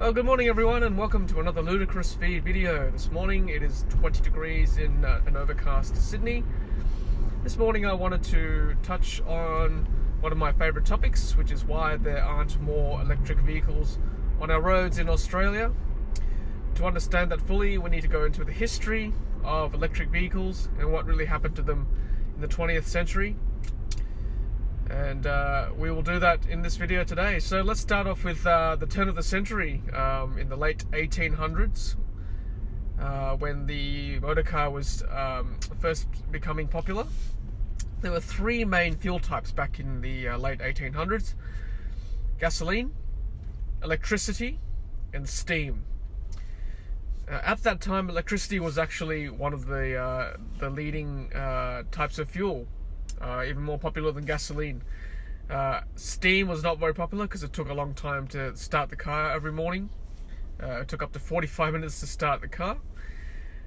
Well, good morning everyone and welcome to another Ludicrous feed video. This morning it is 20 degrees in an overcast Sydney. This morning I wanted to touch on one of my favourite topics, which is why there aren't more electric vehicles on our roads in Australia. To understand that fully, we need to go into the history of electric vehicles and what really happened to them in the 20th century. And we will do that in this video today. So let's start off with the turn of the century, in the late 1800s, when the motor car was first becoming popular. There were three main fuel types back in the late 1800s: gasoline, electricity, and steam. At that time, electricity was actually one of the leading types of fuel. Even more popular than gasoline. Steam was not very popular because it took a long time to start the car every morning. It took up to 45 minutes to start the car.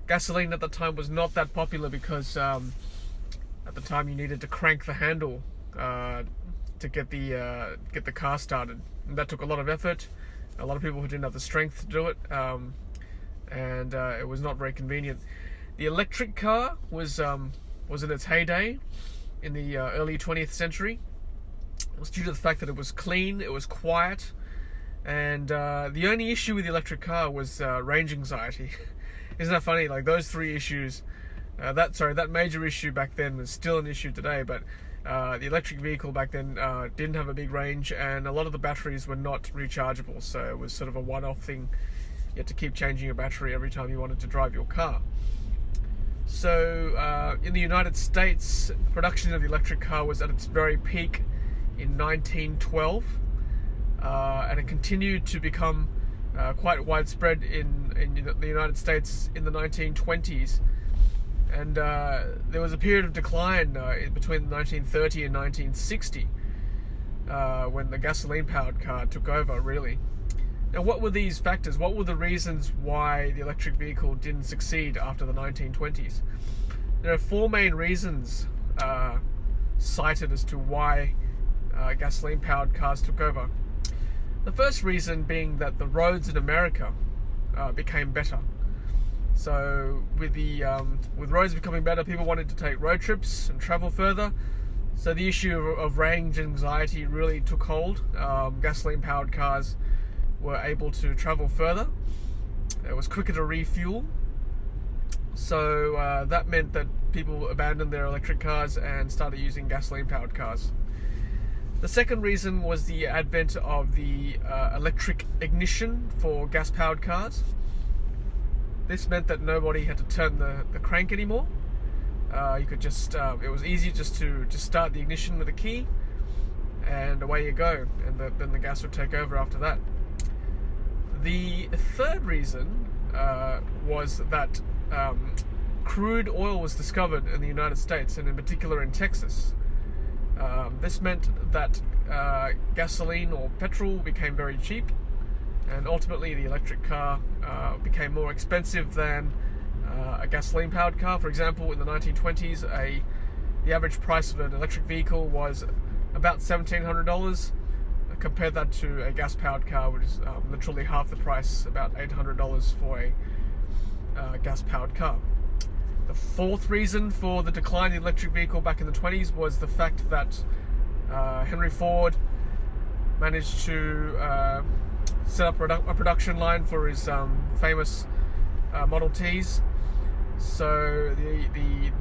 Gasoline at the time was not that popular because at the time you needed to crank the handle to get the car started. And that took a lot of effort. A lot of people who didn't have the strength to do it, and it was not very convenient. The electric car was in its heyday in the early 20th century. It was due to the fact that it was clean, it was quiet, and the only issue with the electric car was range anxiety. Isn't that funny? Like those three issues, that major issue back then was still an issue today, but the electric vehicle back then didn't have a big range, and a lot of the batteries were not rechargeable, so it was sort of a one-off thing. You had to keep changing your battery every time you wanted to drive your car. So in the United States, production of the electric car was at its very peak in 1912, and it continued to become quite widespread in the United States in the 1920s. And there was a period of decline between 1930 and 1960 when the gasoline-powered car took over, really. Now, what were these factors? What were the reasons why the electric vehicle didn't succeed after the 1920s? There are four main reasons cited as to why gasoline-powered cars took over. The first reason being that the roads in America became better. So with roads becoming better, people wanted to take road trips and travel further. So the issue of range anxiety really took hold. Gasoline-powered cars were able to travel further. It was quicker to refuel. So that meant that people abandoned their electric cars and started using gasoline-powered cars. The second reason was the advent of the electric ignition for gas-powered cars. This meant that nobody had to turn the crank anymore. You could just, it was easy just to start the ignition with a key, and away you go, and then the gas would take over after that. The third reason was that crude oil was discovered in the United States, and in particular in Texas. This meant that gasoline or petrol became very cheap, and ultimately the electric car became more expensive than a gasoline-powered car. For example, in the 1920s, the average price of an electric vehicle was about $1,700. Compare that to a gas-powered car, which is literally half the price, about $800 for a gas-powered car. The fourth reason for the decline in the electric vehicle back in the 20s was the fact that Henry Ford managed to set up a production line for his famous Model Ts. So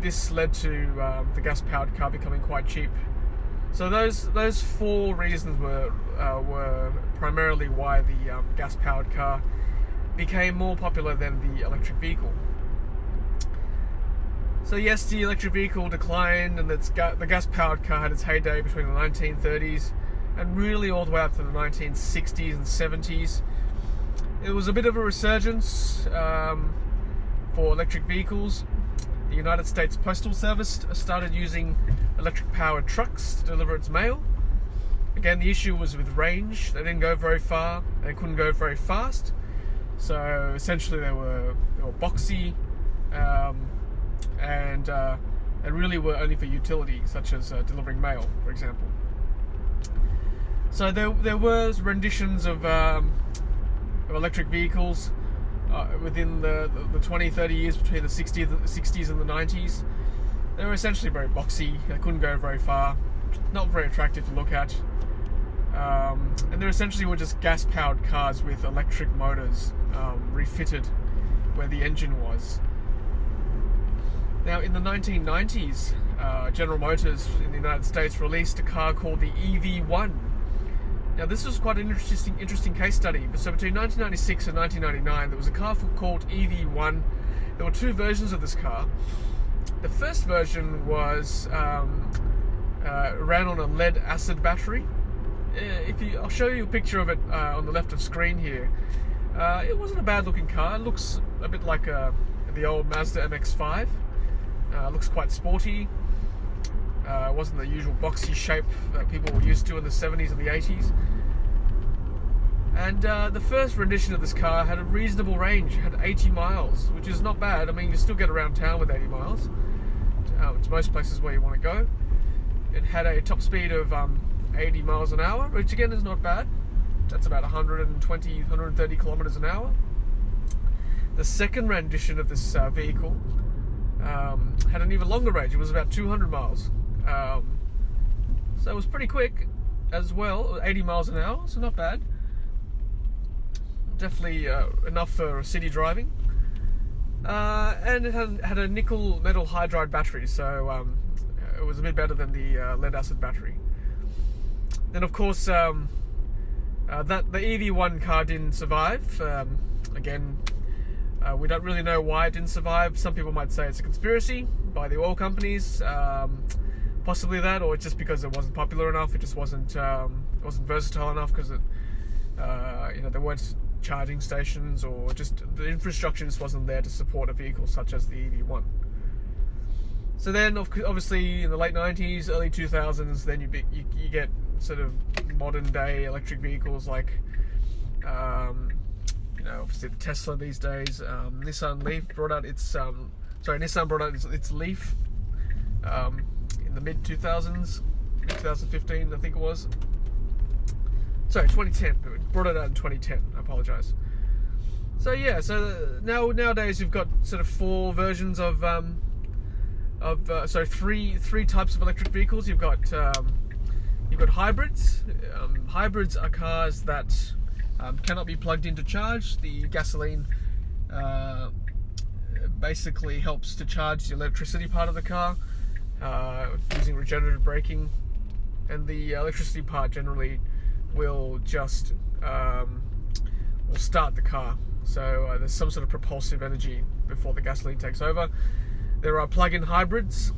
this led to the gas-powered car becoming quite cheap. So those four reasons were primarily why the gas-powered car became more popular than the electric vehicle. So yes, the electric vehicle declined, and the gas-powered car had its heyday between the 1930s and really all the way up to the 1960s and 70s. It was a bit of a resurgence for electric vehicles. The United States Postal Service started using electric-powered trucks to deliver its mail. Again, the issue was with range. They didn't go very far, and they couldn't go very fast. So essentially, they were boxy, and they really were only for utility, such as delivering mail, for example. So there was renditions of electric vehicles within the 20, 30 years between the 60s and the 90s. They were essentially very boxy. They couldn't go very far, not very attractive to look at. And they essentially were just gas-powered cars with electric motors refitted where the engine was. Now, in the 1990s, General Motors in the United States released a car called the EV1. Now, this was quite an interesting case study. So between 1996 and 1999, there was a car called EV1. There were two versions of this car. The first version was ran on a lead-acid battery. I'll show you a picture of it on the left of screen here. It wasn't a bad-looking car. It looks a bit like the old Mazda MX-5. Looks quite sporty. It wasn't the usual boxy shape that people were used to in the 70s and the 80s. And the first rendition of this car had a reasonable range, had 80 miles, which is not bad. I mean, you still get around town with 80 miles. To most places where you want to go. It had a top speed of 80 miles an hour, which again is not bad. That's about 120, 130 kilometers an hour. The second rendition of this vehicle had an even longer range. It was about 200 miles. So it was pretty quick as well, 80 miles an hour, so not bad. Definitely enough for city driving. And it had a nickel metal hydride battery, so it was a bit better than the lead acid battery. Then, of course, the EV1 car didn't survive. Again, we don't really know why it didn't survive. Some people might say it's a conspiracy by the oil companies, possibly that, or just because it wasn't popular enough. It just wasn't versatile enough because there weren't charging stations, or just the infrastructure just wasn't there to support a vehicle such as the EV1. So then, obviously, in the late 90s, early 2000s, then you get sort of modern day electric vehicles like, obviously the Tesla these days. Nissan brought out its Leaf in the mid 2000s, 2015, I think it was. Sorry, 2010. It brought it out in 2010. I apologize. So yeah, nowadays you've got sort of four versions of three types of electric vehicles. You've got hybrids. Hybrids are cars that cannot be plugged in to charge. The gasoline basically helps to charge the electricity part of the car using regenerative braking, and the electricity part generally will just will start the car. So there's some sort of propulsive energy before the gasoline takes over. There are plug-in hybrids.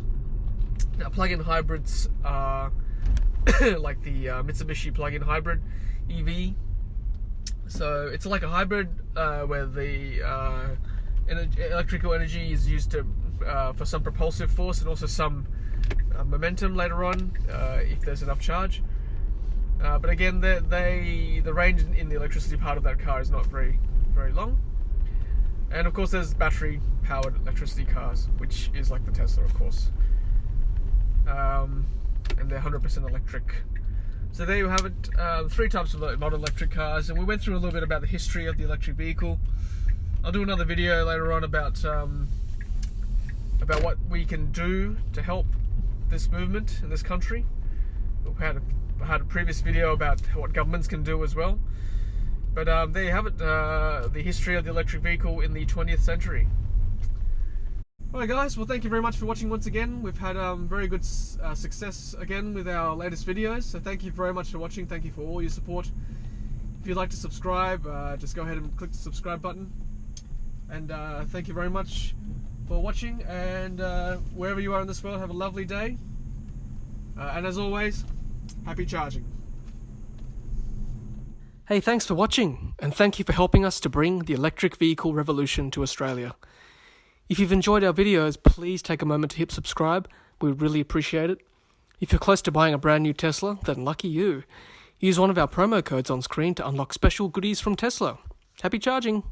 Now, plug-in hybrids are like the Mitsubishi plug-in hybrid EV. So it's like a hybrid where the electrical energy is used for some propulsive force and also some momentum later on if there's enough charge. But again, the range in the electricity part of that car is not very long. And of course, there's battery-powered electricity cars, which is like the Tesla, of course. And they're 100% electric. So there you have it, three types of modern electric cars, and we went through a little bit about the history of the electric vehicle. I'll do another video later on about what we can do to help this movement in this country. I had a previous video about what governments can do as well. But there you have it, the history of the electric vehicle in the 20th century. Alright guys, well thank you very much for watching once again. We've had very good success again with our latest videos, so thank you very much for watching. Thank you for all your support. If you'd like to subscribe, just go ahead and click the subscribe button. And thank you very much for watching, and wherever you are in this world, have a lovely day. And as always, happy charging. Hey, thanks for watching, and thank you for helping us to bring the electric vehicle revolution to Australia. If you've enjoyed our videos, please take a moment to hit subscribe. We would really appreciate it. If you're close to buying a brand new Tesla, then lucky you. Use one of our promo codes on screen to unlock special goodies from Tesla. Happy charging!